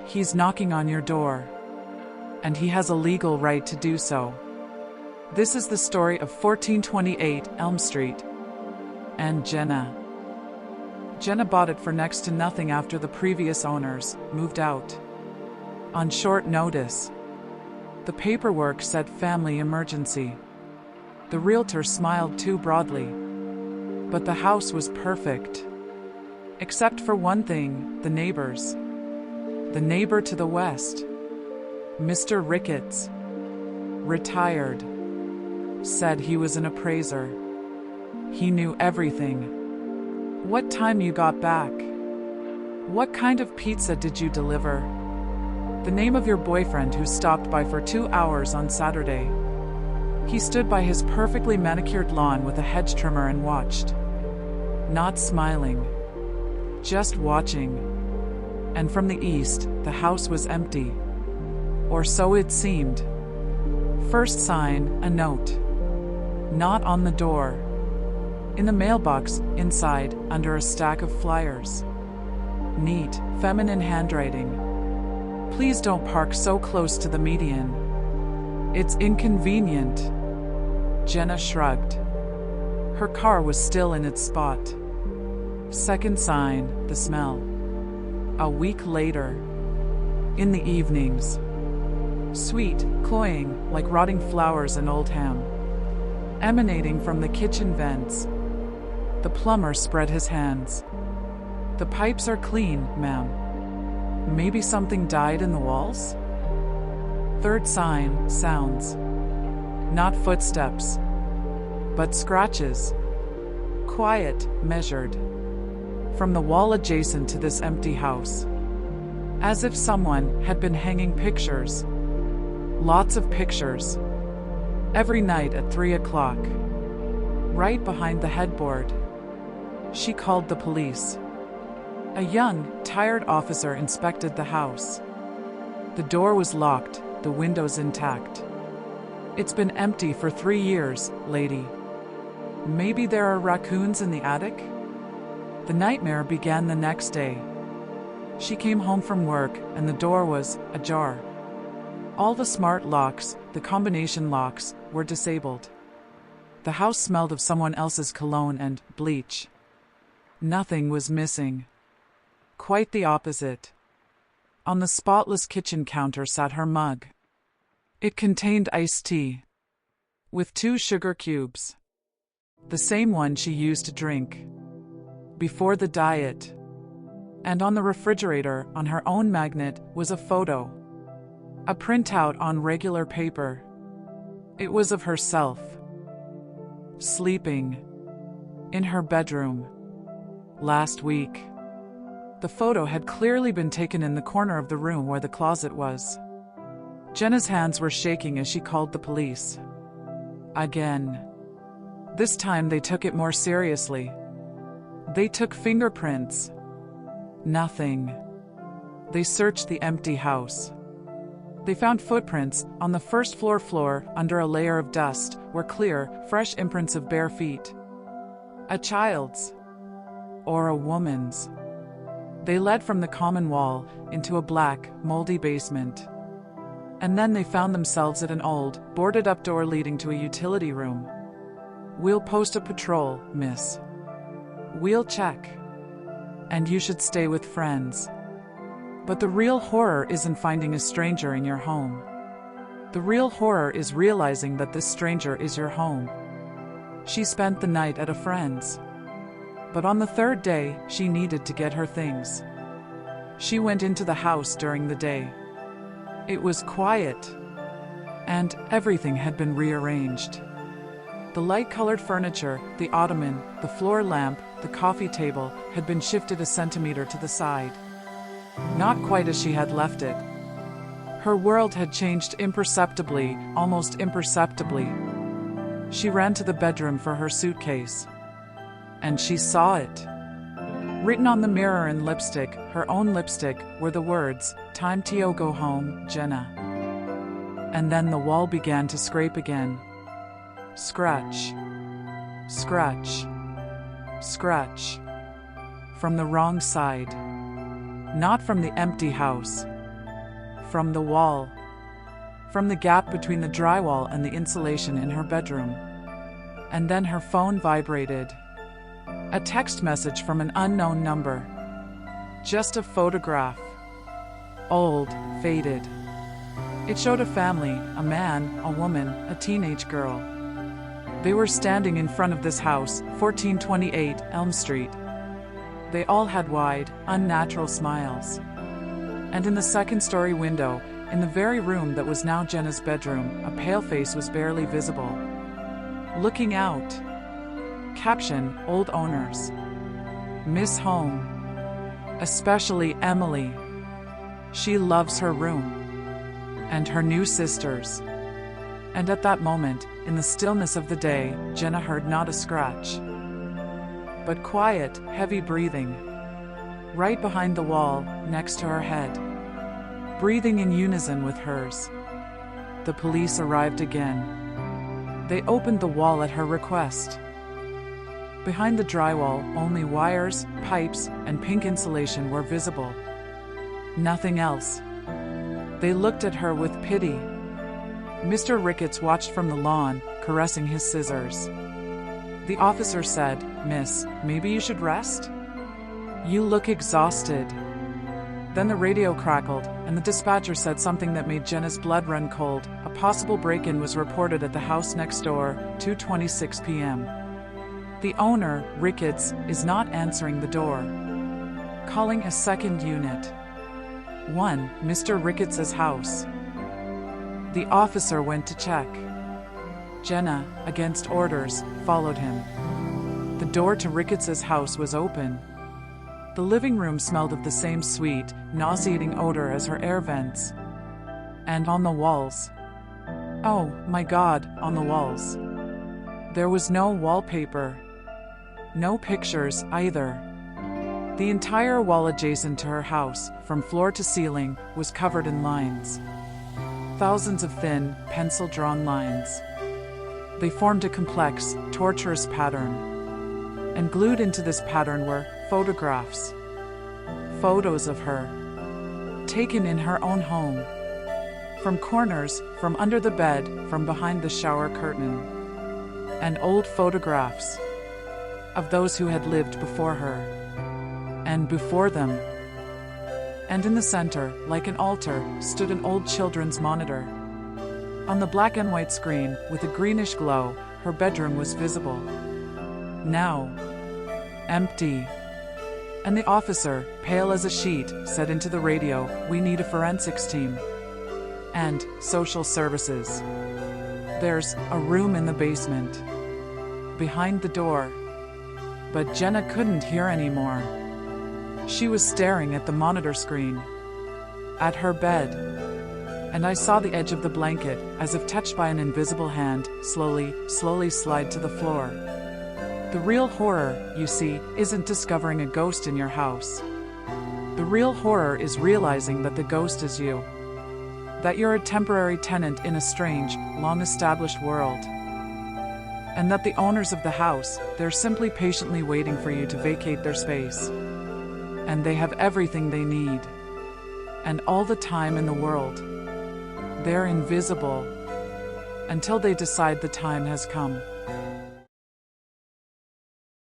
He's knocking on your door. And he has a legal right to do so. This is the story of 1428 Elm Street. And Jenna. Jenna bought it for next to nothing after the previous owners moved out. On short notice. The paperwork said family emergency. The realtor smiled too broadly. But the house was perfect. Except for one thing, the neighbors. The neighbor to the west. Mr. Ricketts. Retired. Said he was an appraiser. He knew everything. What time you got back? What kind of pizza did you deliver? The name of your boyfriend who stopped by for 2 hours on Saturday. He stood by his perfectly manicured lawn with a hedge trimmer and watched. Not smiling. Just watching. And from the east, the house was empty. Or so it seemed. First sign, a note. Not on the door. In the mailbox, inside, under a stack of flyers. Neat, feminine handwriting. Please don't park so close to the median. It's inconvenient. Jenna shrugged. Her car was still in its spot. Second sign, the smell. A week later. In the evenings. Sweet, cloying, like rotting flowers and old ham. Emanating from the kitchen vents. The plumber spread his hands. The pipes are clean, ma'am. Maybe something died in the walls? Third sign, sounds. Not footsteps. But scratches. Quiet, measured. From the wall adjacent to this empty house. As if someone had been hanging pictures. Lots of pictures. Every night at 3 o'clock. Right behind the headboard. She called the police. A young, tired officer inspected the house. The door was locked, the windows intact. It's been empty for 3 years, lady. Maybe there are raccoons in the attic? The nightmare began the next day. She came home from work and the door was ajar. All the smart locks, the combination locks, were disabled. The house smelled of someone else's cologne and bleach. Nothing was missing. Quite the opposite. On the spotless kitchen counter sat her mug. It contained iced tea. With 2 sugar cubes. The same one she used to drink. Before the diet. And on the refrigerator, on her own magnet, was a photo. A printout on regular paper. It was of herself. Sleeping. In her bedroom. Last week. The photo had clearly been taken in the corner of the room where the closet was. Jenna's hands were shaking as she called the police. Again. This time they took it more seriously. They took fingerprints. Nothing. They searched the empty house. They found footprints on the first floor under a layer of dust were clear, fresh imprints of bare feet. A child's. Or a woman's. They led from the common wall into a black, moldy basement. And then they found themselves at an old, boarded-up door leading to a utility room. We'll post a patrol, miss. We'll check. And you should stay with friends. But the real horror isn't finding a stranger in your home. The real horror is realizing that this stranger is your home. She spent the night at a friend's. But on the 3rd day, she needed to get her things. She went into the house during the day. It was quiet. And everything had been rearranged. The light-colored furniture, the ottoman, the floor lamp, the coffee table, had been shifted a centimeter to the side. Not quite as she had left it. Her world had changed imperceptibly, almost imperceptibly. She ran to the bedroom for her suitcase. And she saw it. Written on the mirror in lipstick, her own lipstick, were the words, "Time to go home, Jenna." And then the wall began to scrape again. Scratch. Scratch. Scratch. From the wrong side. Not from the empty house. from the wall, from the gap between the drywall and the insulation in her bedroom. And then her phone vibrated. A text message from an unknown number. Just a photograph. Old, faded. It showed a family, a man, a woman, a teenage girl. They were standing in front of this house, 1428 Elm Street. They all had wide, unnatural smiles. And in the second-story window, in the very room that was now Jenna's bedroom, a pale face was barely visible. Looking out. Caption, old owners. Miss home. Especially Emily. She loves her room. And her new sisters. And at that moment, in the stillness of the day, Jenna heard not a scratch, but quiet, heavy breathing. Right behind the wall, next to her head. Breathing in unison with hers. The police arrived again. They opened the wall at her request. Behind the drywall, only wires, pipes, and pink insulation were visible. Nothing else. They looked at her with pity. Mr. Ricketts watched from the lawn, caressing his scissors. The officer said, "Miss, maybe you should rest? You look exhausted." Then the radio crackled, and the dispatcher said something that made Jenna's blood run cold. A possible break-in was reported at the house next door, 2:26 p.m. The owner, Ricketts, is not answering the door. Calling a second unit. 1. Mr. Ricketts' house. The officer went to check. Jenna, against orders, followed him. The door to Ricketts' house was open. The living room smelled of the same sweet, nauseating odor as her air vents. And on the walls. Oh, my God, on the walls. There was no wallpaper. No pictures, either. The entire wall adjacent to her house, from floor to ceiling, was covered in lines. Thousands of thin, pencil-drawn lines. They formed a complex, torturous pattern. And glued into this pattern were photographs. Photos of her. Taken in her own home. From corners, from under the bed, from behind the shower curtain. And old photographs. Of those who had lived before her. And before them. And in the center, like an altar, stood an old children's monitor. On the black and white screen, with a greenish glow, her bedroom was visible. Now. Empty. And the officer, pale as a sheet, said into the radio, "We need a forensics team. And social services. There's a room in the basement. Behind the door." But Jenna couldn't hear anymore. She was staring at the monitor screen. At her bed. And I saw the edge of the blanket, as if touched by an invisible hand, slowly slide to the floor. The real horror, you see, isn't discovering a ghost in your house. The real horror is realizing that the ghost is you. That you're a temporary tenant in a strange, long-established world. And that the owners of the house, they're simply patiently waiting for you to vacate their space. And they have everything they need. And all the time in the world. They're invisible. Until they decide the time has come.